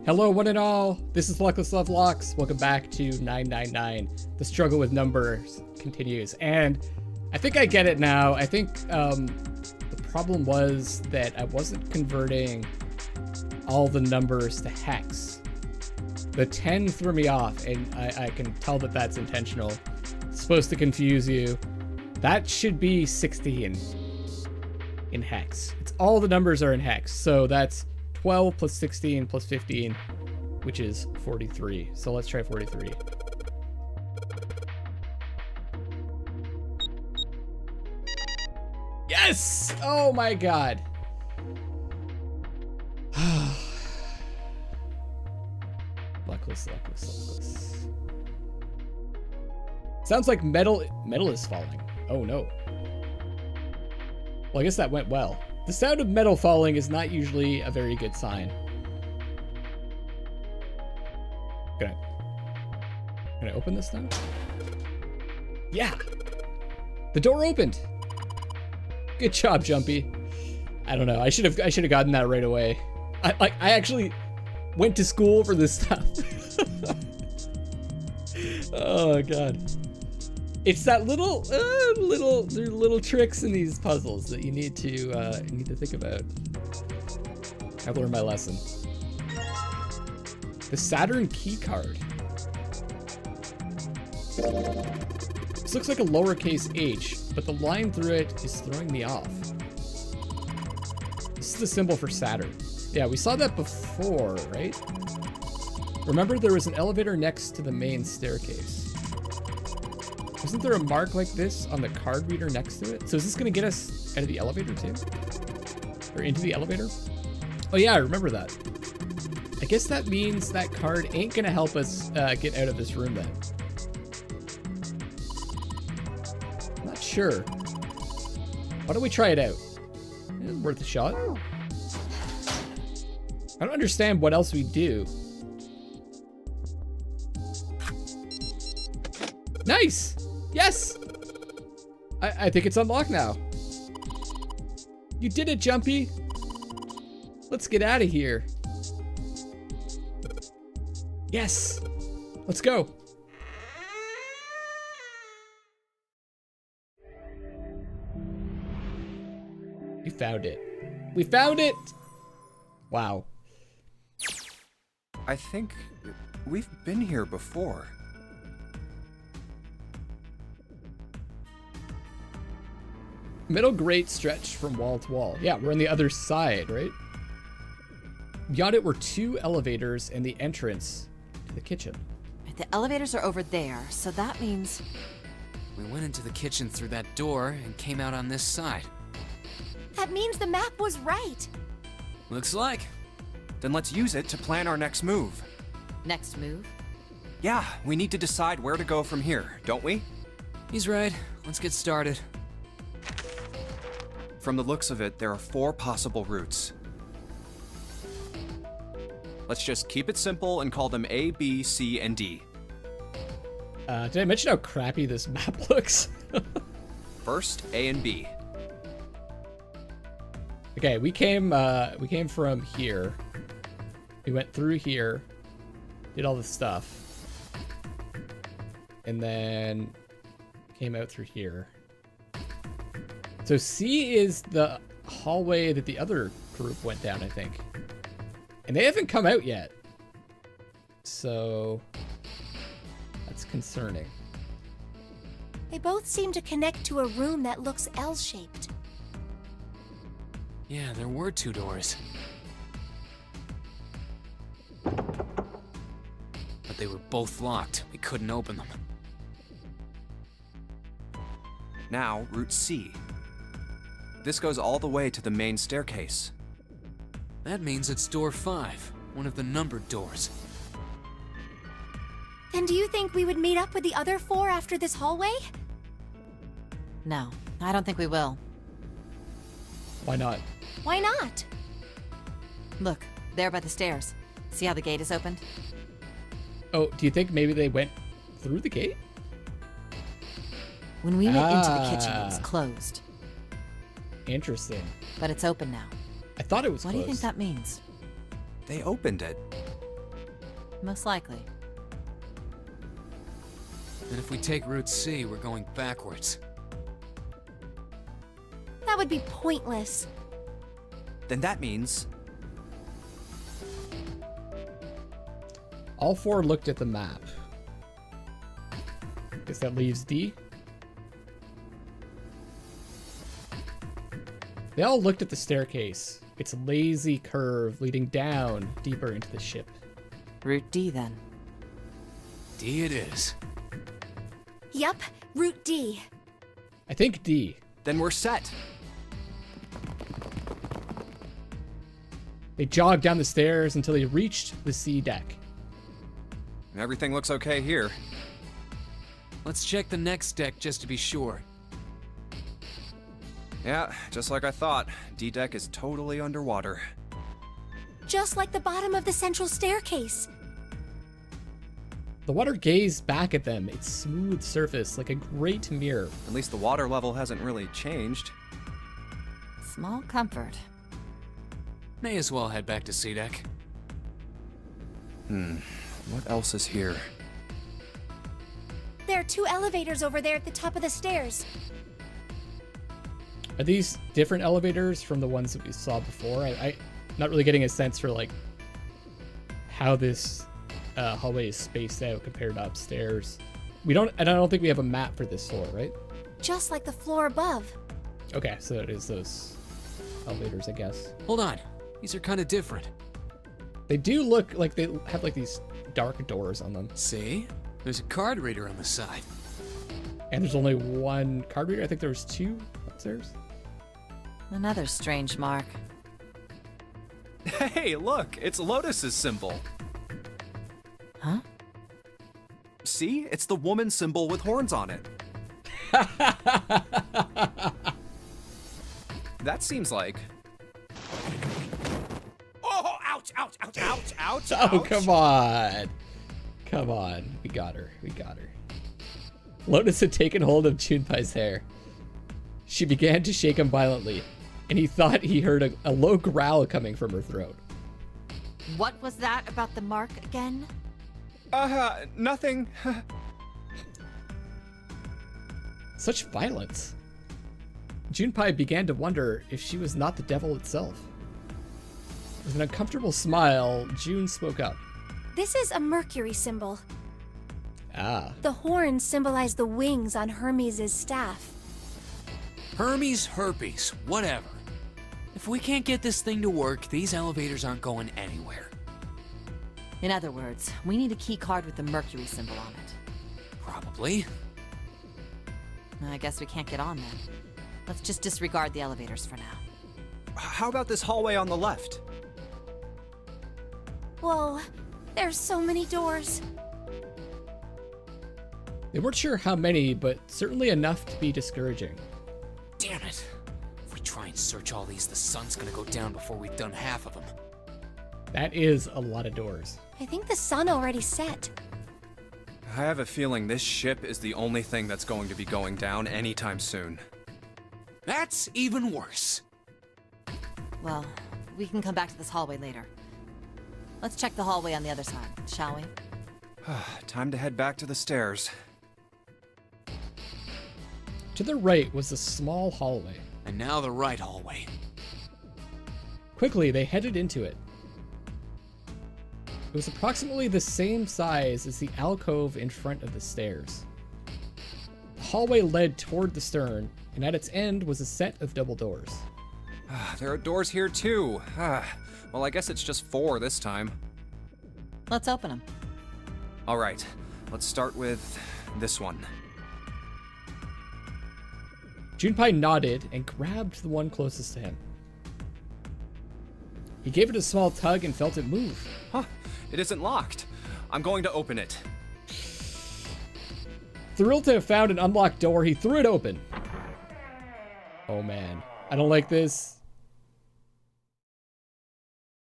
Hello, one and all. This is Luckless Lovelocks. Welcome back to 999. The struggle with numbers continues, and I think I get it now. I think the problem was that I wasn't converting all the numbers to hex. The 10 threw me off, and I can tell that that's intentional. It's supposed to confuse you. That should be 16 in hex. It's all the numbers are in hex, so that's 12 plus 16 plus 15, which is 43. So let's try 43. Yes! Oh my god. Luckless. Sounds like metal is falling. Oh no. Well, I guess that went well. The sound of metal falling is not usually a very good sign. Can I open this now? Yeah! The door opened! Good job, Junpei. I don't know. I should have gotten that right away. I actually went to school for this stuff. Oh god. It's that little tricks in these puzzles that you need to think about. I've learned my lesson. The Saturn key card. This looks like a lowercase h, but the line through it is throwing me off. This is the symbol for Saturn. Yeah, we saw that before, right? Remember there was an elevator next to the main staircase. Wasn't there a mark like this on the card reader next to it? So is this gonna get us out of the elevator too? Or into the elevator? Oh yeah, I remember that. I guess that means that card ain't gonna help us get out of this room then. Not sure. Why don't we try it out? It's worth a shot. I don't understand what else we do. Nice! Yes! I think it's unlocked now. You did it, Junpei. Let's get out of here. Yes! Let's go. We found it. We found it! Wow. I think we've been here before. Middle grate stretch from wall to wall. Yeah, we're on the other side, right? Beyond it were 2 elevators and the entrance to the kitchen. The elevators are over there, so that means... We went into the kitchen through that door and came out on this side. That means the map was right. Looks like. Then let's use it to plan our next move. Next move? Yeah, we need to decide where to go from here, don't we? He's right. Let's get started. From the looks of it, there are 4 possible routes. Let's just keep it simple and call them A, B, C, and D. Did I mention how crappy this map looks? First, A and B. Okay, we came from here. We went through here, did all this stuff, and then came out through here. So C is the hallway that the other group went down, I think. And they haven't come out yet. So that's concerning. They both seem to connect to a room that looks L-shaped. Yeah, there were 2 doors. But they were both locked. We couldn't open them. Now, Route C. This goes all the way to the main staircase. That means it's door 5, one of the numbered doors. Then do you think we would meet up with the other 4 after this hallway? No, I don't think we will. Why not? Why not? Look, there by the stairs. See how the gate is opened? Oh, do you think maybe they went through the gate? When we went into the kitchen, it was closed. Interesting. But it's open now. I thought it was What closed. do you think that means? They opened it. Most likely. And if we take Route C, we're going backwards. That would be pointless. Then that means... All four looked at the map. Guess that leaves D. They all looked at the staircase. Its lazy curve leading down deeper into the ship. Route D, then. D it is. Yup, Route D. I think D. Then we're set. They jogged down the stairs until they reached the C deck. Everything looks okay here. Let's check the next deck just to be sure. Yeah, just like I thought. D-deck is totally underwater. Just like the bottom of the central staircase. The water gazed back at them, its smooth surface like a great mirror. At least the water level hasn't really changed. Small comfort. May as well head back to C deck. What else is here? There are 2 elevators over there at the top of the stairs. Are these different elevators from the ones that we saw before? I'm not really getting a sense for like how this hallway is spaced out compared to upstairs. I don't think we have a map for this floor, right? Just like the floor above. Okay, so it is those elevators, I guess. Hold on. These are kind of different. They do look like they have like these dark doors on them. See? There's a card reader on the side. And there's only one card reader. I think there was 2 upstairs. Another strange mark. Hey, look! It's Lotus's symbol. Huh? See? It's the woman symbol with horns on it. That seems like... Oh, ouch, ouch, ouch, ouch, ouch, Oh, ouch. come on. Come on. We got her. We got her. Lotus had taken hold of Junpei's hair. She began to shake him violently, and he thought he heard a low growl coming from her throat. What was that about the mark again? Nothing. Such violence. Junpei began to wonder if she was not the devil itself. With an uncomfortable smile, June spoke up. This is a Mercury symbol. Ah. The horns symbolize the wings on Hermes' staff. Hermes, herpes, whatever. If we can't get this thing to work, these elevators aren't going anywhere. In other words, we need a key card with the Mercury symbol on it. Probably. I guess we can't get on then. Let's just disregard the elevators for now. How about this hallway on the left? Whoa, there's so many doors. They weren't sure how many, but certainly enough to be discouraging. Damn it. If we try and search all these, the sun's gonna go down before we've done half of them. That is a lot of doors. I think the sun already set. I have a feeling this ship is the only thing that's going to be going down anytime soon. That's even worse. Well, we can come back to this hallway later. Let's check the hallway on the other side, shall we? Time to head back to the stairs. To the right was a small hallway. And now the right hallway. Quickly, they headed into it. It was approximately the same size as the alcove in front of the stairs. The hallway led toward the stern, and at its end was a set of double doors. There are doors here too. Well, I guess it's just 4 this time. Let's open them. All right, let's start with this one. Junpei nodded and grabbed the one closest to him. He gave it a small tug and felt it move. Huh, it isn't locked. I'm going to open it. Thrilled to have found an unlocked door, he threw it open. Oh man, I don't like this.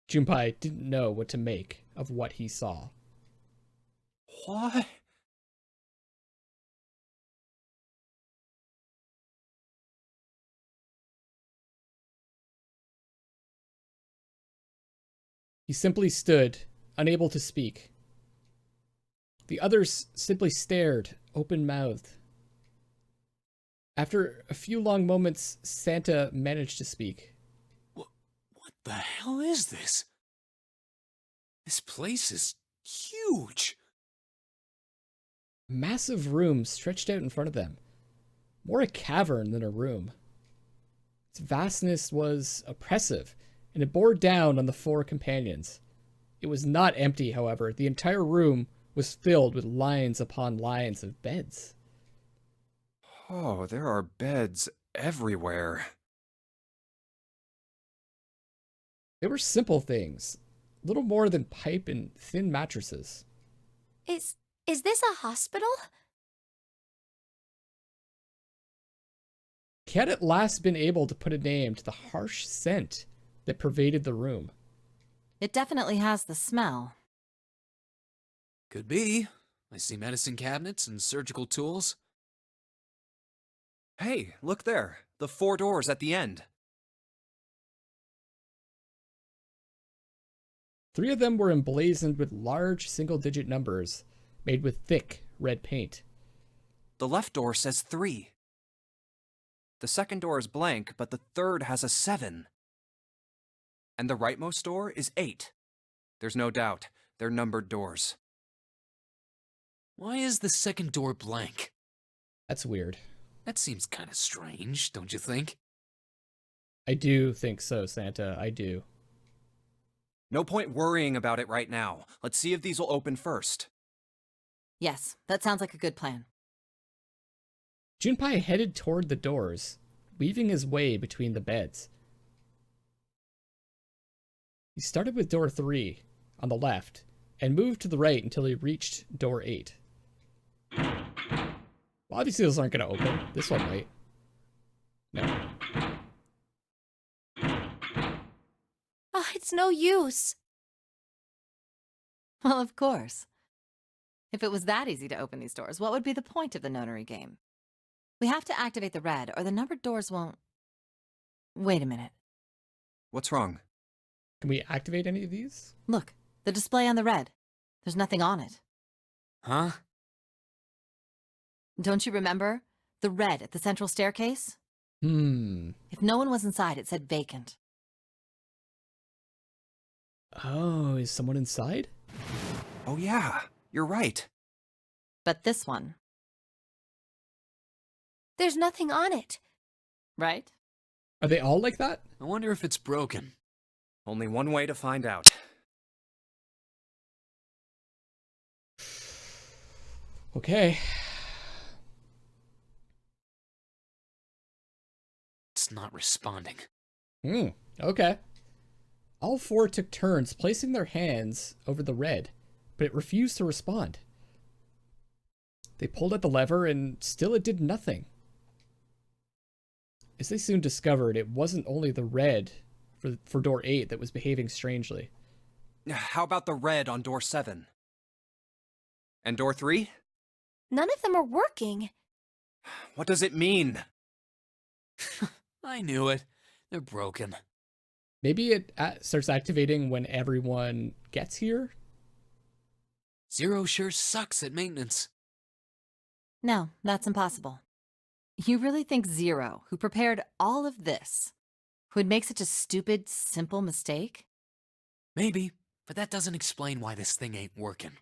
Junpei didn't know what to make of what he saw. What? He simply stood, unable to speak. The others simply stared, open-mouthed. After a few long moments, Santa managed to speak. What the hell is this? This place is huge. Massive room stretched out in front of them. More a cavern than a room. Its vastness was oppressive, and it bore down on the four companions. It was not empty, however. The entire room was filled with lines upon lines of beds. Oh, there are beds everywhere. They were simple things, little more than pipe and thin mattresses. Is this a hospital? He had at last been able to put a name to the harsh scent that pervaded the room. It definitely has the smell. Could be. I see medicine cabinets and surgical tools. Hey, look there. The 4 doors at the end. 3 of them were emblazoned with large single-digit numbers, made with thick red paint. The left door says 3. The second door is blank, but the third has a 7. And the rightmost door is 8. There's no doubt. They're numbered doors. Why is the second door blank? That's weird. That seems kind of strange, don't you think? I do think so, Santa. I do. No point worrying about it right now. Let's see if these will open first. Yes, that sounds like a good plan. Junpei headed toward the doors, weaving his way between the beds. He started with door 3 on the left and moved to the right until he reached door 8. Well, obviously those aren't going to open. This one might. No. Oh, it's no use. Well, of course. If it was that easy to open these doors, what would be the point of the Nonary game? We have to activate the red, or the numbered doors won't... Wait a minute. What's wrong? Can we activate any of these? Look, the display on the red. There's nothing on it. Huh? Don't you remember? The red at the central staircase? If no one was inside, it said vacant. Oh, is someone inside? Oh yeah, you're right. But this one, There's nothing on it. right? Are they all like that? I wonder if it's broken. Only one way to find out. Okay. It's not responding. Okay. All 4 took turns placing their hands over the red, but it refused to respond. They pulled at the lever and still it did nothing. As they soon discovered, it wasn't only the red for door 8 that was behaving strangely. How about the red on door 7? And door 3? None of them are working. What does it mean? I knew it. They're broken. Maybe it starts activating when everyone gets here? Zero sure sucks at maintenance. No, that's impossible. You really think Zero, who prepared all of this, would make such a stupid, simple mistake? Maybe, but that doesn't explain why this thing ain't working.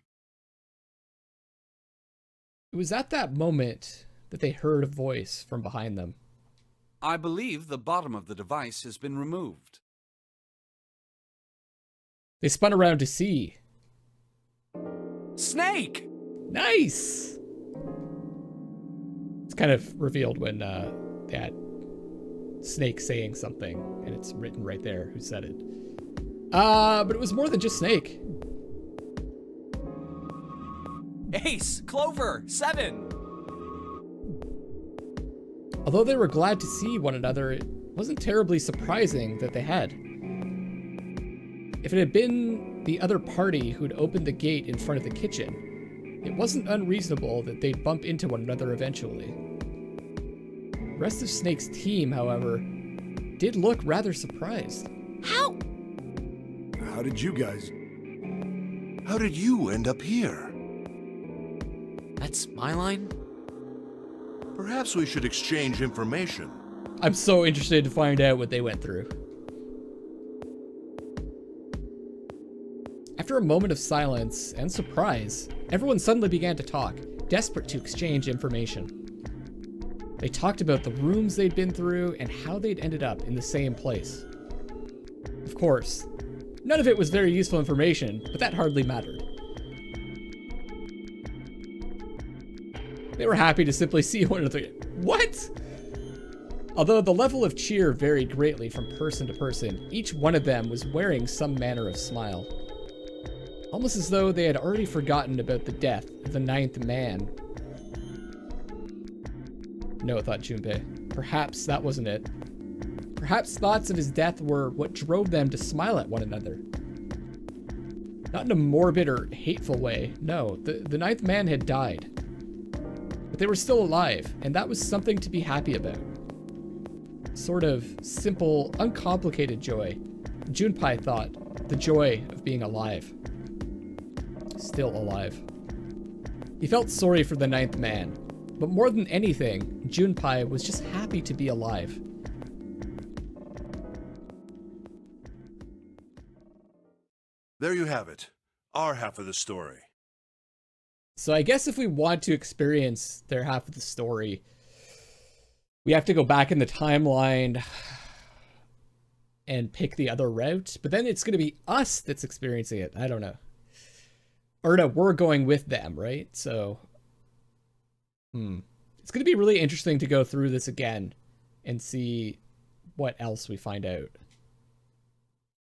It was at that moment that they heard a voice from behind them. I believe the bottom of the device has been removed. They spun around to see. Snake! Nice! It's kind of revealed when they had Snake saying something, and it's written right there who said it. But it was more than just Snake. Ace! Clover! 7! Although they were glad to see one another, it wasn't terribly surprising that they had. If it had been the other party who'd opened the gate in front of the kitchen, it wasn't unreasonable that they'd bump into one another eventually. The rest of Snake's team, however, did look rather surprised. How? How did you end up here? That's my line? Perhaps we should exchange information. I'm so interested to find out what they went through. After a moment of silence and surprise, everyone suddenly began to talk, desperate to exchange information. They talked about the rooms they'd been through and how they'd ended up in the same place. Of course, none of it was very useful information, but that hardly mattered. They were happy to simply see one another. What? Although the level of cheer varied greatly from person to person, each one of them was wearing some manner of smile. Almost as though they had already forgotten about the death of the 9th man. No, thought Junpei. Perhaps that wasn't it. Perhaps thoughts of his death were what drove them to smile at one another. Not in a morbid or hateful way, no. The 9th man had died. But they were still alive, and that was something to be happy about. Sort of simple, uncomplicated joy. Junpei thought, the joy of being alive. Still alive. He felt sorry for the 9th man, but more than anything, Junpei was just happy to be alive. There you have it. Our half of the story. So I guess if we want to experience their half of the story, we have to go back in the timeline and pick the other route, but then it's going to be us that's experiencing it. I don't know. Or no, we're going with them, right? So, it's going to be really interesting to go through this again and see what else we find out.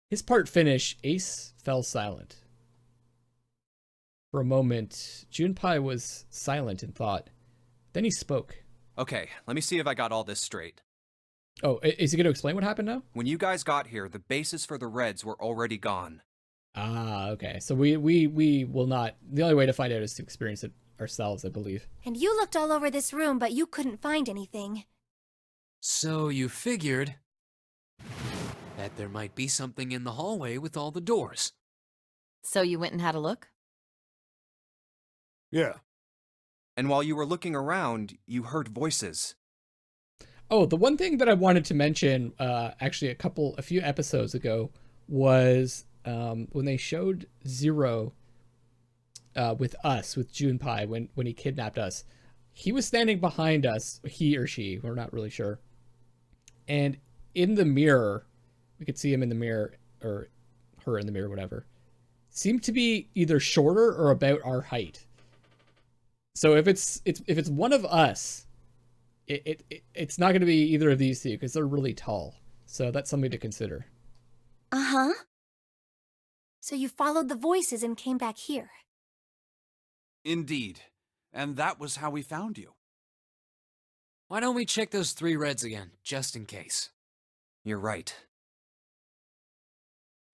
His part finish, Ace fell silent. For a moment, Junpei was silent in thought. Then he spoke. Okay, let me see if I got all this straight. Oh, is he going to explain what happened now? When you guys got here, the bases for the Reds were already gone. Ah, okay. So we will not... The only way to find out is to experience it ourselves, I believe. And you looked all over this room, but you couldn't find anything. So you figured that there might be something in the hallway with all the doors. So you went and had a look? Yeah. And while you were looking around, you heard voices. Oh, the one thing that I wanted to mention, actually a few episodes ago, was when they showed Zero with us, with Junpei, when he kidnapped us. He was standing behind us, he or she, we're not really sure. And in the mirror, we could see him in the mirror, or her in the mirror, whatever, seemed to be either shorter or about our height. So if it's one of us, it's not going to be either of these two because they're really tall. So that's something to consider. Uh-huh. So you followed the voices and came back here. Indeed. And that was how we found you. Why don't we check those 3 Reds again, just in case? You're right.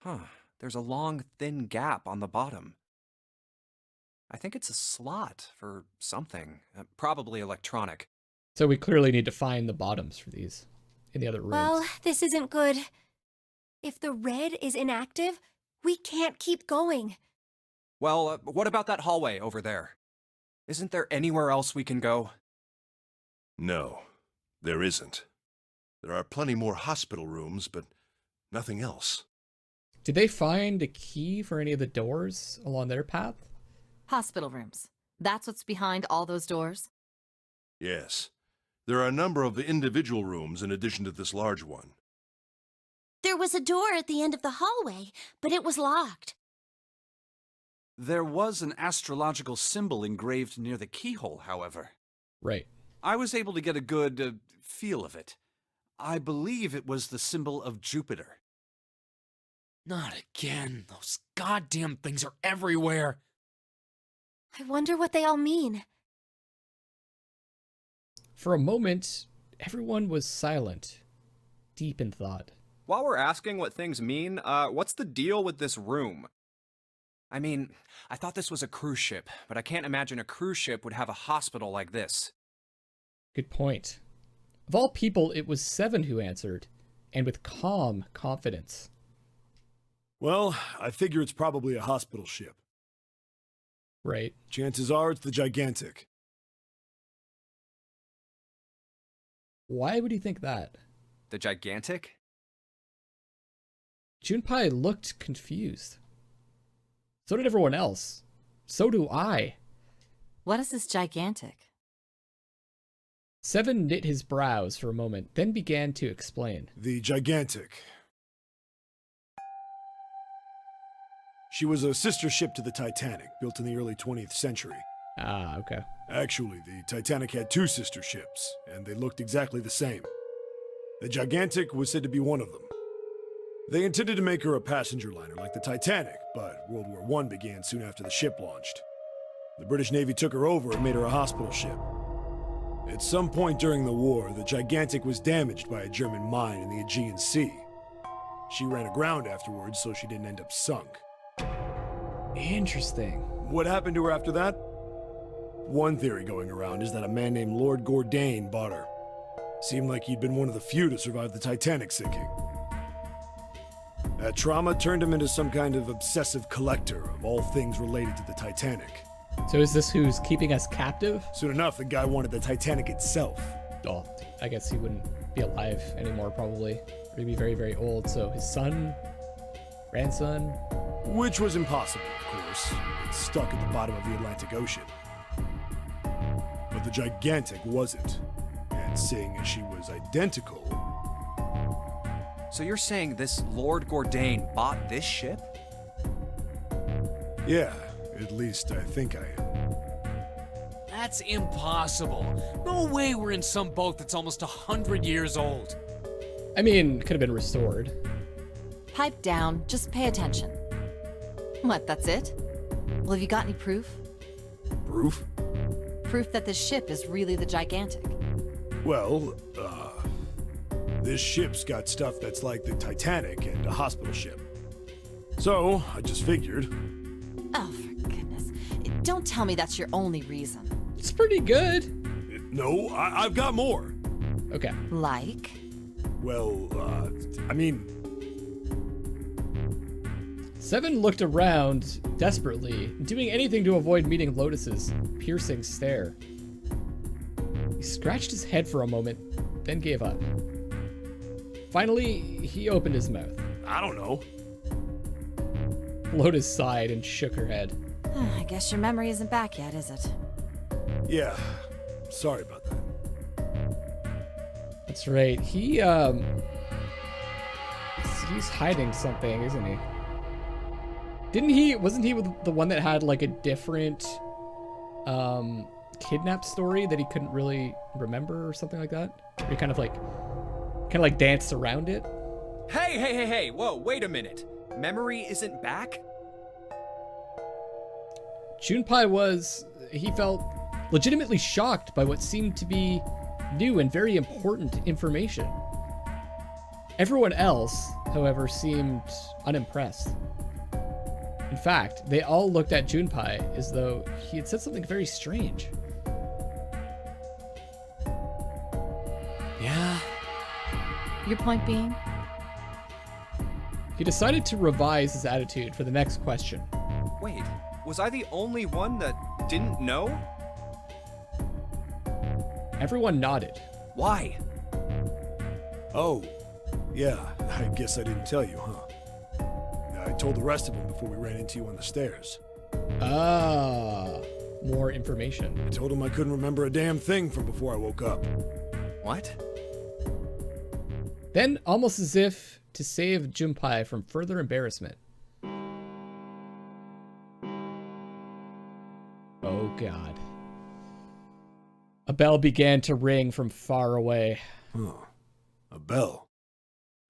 Huh. There's a long, thin gap on the bottom. I think it's a slot for something. Probably electronic. So we clearly need to find the bottoms for these in the other rooms. Well, this isn't good. If the red is inactive, we can't keep going. Well, what about that hallway over there? Isn't there anywhere else we can go? No, there isn't. There are plenty more hospital rooms, but nothing else. Did they find a key for any of the doors along their path? Hospital rooms. That's what's behind all those doors? Yes. There are a number of the individual rooms in addition to this large one. There was a door at the end of the hallway, but it was locked. There was an astrological symbol engraved near the keyhole, however. Right. I was able to get a good feel of it. I believe it was the symbol of Jupiter. Not again. Those goddamn things are everywhere. I wonder what they all mean. For a moment, everyone was silent, deep in thought. While we're asking what things mean, what's the deal with this room? I mean, I thought this was a cruise ship, but I can't imagine a cruise ship would have a hospital like this. Good point. Of all people, it was 7 who answered, and with calm confidence. Well, I figure it's probably a hospital ship. Right. Chances are it's the Gigantic. Why would he think that? The gigantic? Junpei looked confused. So did everyone else. So do I. What is this gigantic? Seven knit his brows for a moment, then began to explain. The gigantic. She was a sister ship to the Titanic, built in the early 20th century. Ah, okay. Actually, the Titanic had two sister ships, and they looked exactly the same. The gigantic was said to be one of them. They intended to make her a passenger liner like the Titanic, but World War I began soon after the ship launched. The British Navy took her over and made her a hospital ship. At some point during the war, the gigantic was damaged by a German mine in the Aegean Sea. She ran aground afterwards, so she didn't end up sunk. Interesting. What happened to her after that? One theory going around is that a man named Lord Gordain bought her. Seemed like he'd been one of the few to survive the Titanic sinking. That trauma turned him into some kind of obsessive collector of all things related to the Titanic. So is this who's keeping us captive? Soon enough, the guy wanted the Titanic itself. Oh, I guess he wouldn't be alive anymore, probably. Or he'd be very, very old. So his son, grandson. Which was impossible, of course. It's stuck at the bottom of the Atlantic Ocean. But the gigantic wasn't. And seeing as she was identical... So you're saying this Lord Gordain bought this ship? Yeah, at least I think I am. That's impossible. No way we're in some boat that's almost 100 years old. I mean, could have been restored. Pipe down, just pay attention. What, that's it? Well, have you got any proof? Proof? Proof that this ship is really the gigantic. Well, this ship's got stuff that's like the Titanic and a hospital ship. So, I just figured. Oh, for goodness. Don't tell me that's your only reason. It's pretty good. No, I've got more. Okay. Like? Well, I mean... Seven looked around desperately, doing anything to avoid meeting Lotus's piercing stare. He scratched his head for a moment, then gave up. Finally, he opened his mouth. I don't know. Lotus sighed and shook her head. I guess your memory isn't back yet, is it? Yeah, sorry about that. That's right. He's hiding something, isn't he? Wasn't he the one that had like a different kidnap story that he couldn't really remember or something like that? Or he kind of like danced around it? Hey, whoa, wait a minute. Memory isn't back? Junpei he felt legitimately shocked by what seemed to be new and very important information. Everyone else, however, seemed unimpressed. In fact, they all looked at Junpei as though he had said something very strange. Yeah? Your point being? He decided to revise his attitude for the next question. Wait, was I the only one that didn't know? Everyone nodded. Why? Oh, yeah, I guess I didn't tell you, huh? I told the rest of them before we ran into you on the stairs. Ah, more information. I told them I couldn't remember a damn thing from before I woke up. What? Then, almost as if to save Junpei from further embarrassment. Oh God. A bell began to ring from far away. Huh. A bell.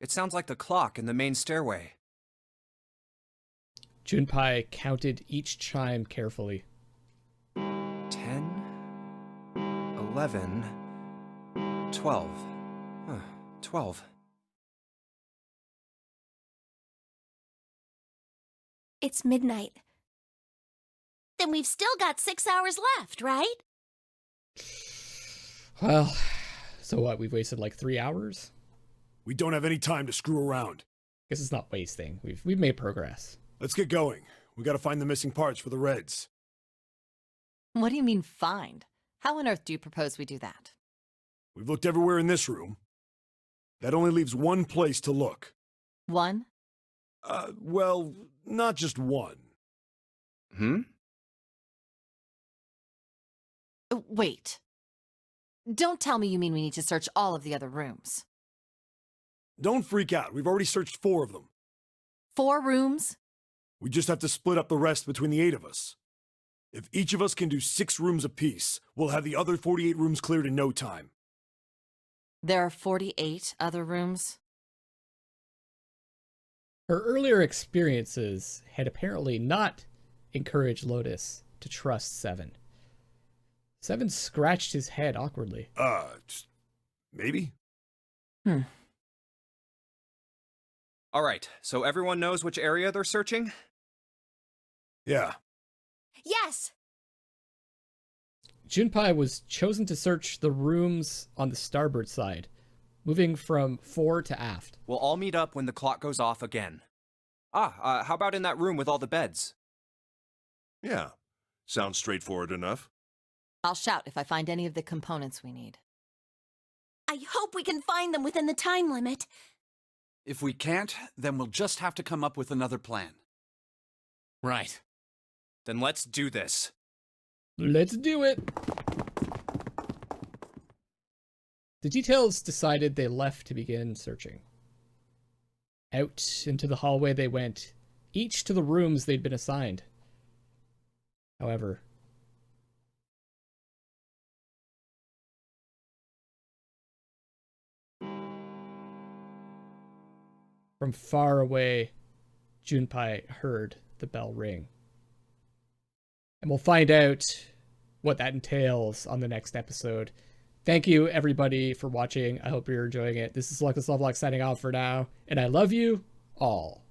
It sounds like the clock in the main stairway. Junpei counted each chime carefully. 10, 11, 12. 12. It's midnight. Then we've still got 6 hours left, right? Well, so what? We've wasted like 3 hours? We don't have any time to screw around. Guess it's not wasting. We've made progress. Let's get going. We gotta find the missing parts for the Reds. What do you mean, find? How on earth do you propose we do that? We've looked everywhere in this room. That only leaves one place to look. One? Well, not just one. Wait. Don't tell me you mean we need to search all of the other rooms. Don't freak out. We've already searched 4 of them. 4 rooms? We just have to split up the rest between the 8 of us. If each of us can do 6 rooms apiece, we'll have the other 48 rooms cleared in no time. There are 48 other rooms? Her earlier experiences had apparently not encouraged Lotus to trust Seven. Seven scratched his head awkwardly. Maybe? All right, so everyone knows which area they're searching? Yeah. Yes! Junpei was chosen to search the rooms on the starboard side, moving from fore to aft. We'll all meet up when the clock goes off again. How about in that room with all the beds? Yeah. Sounds straightforward enough. I'll shout if I find any of the components we need. I hope we can find them within the time limit. If we can't, then we'll just have to come up with another plan. Right. Then let's do this. Let's do it! The details decided they left to begin searching. Out into the hallway they went, each to the rooms they'd been assigned. However, from far away, Junpei heard the bell ring. And we'll find out what that entails on the next episode. Thank you, everybody, for watching. I hope you're enjoying it. This is Luckless Lovelocks signing off for now, and I love you all.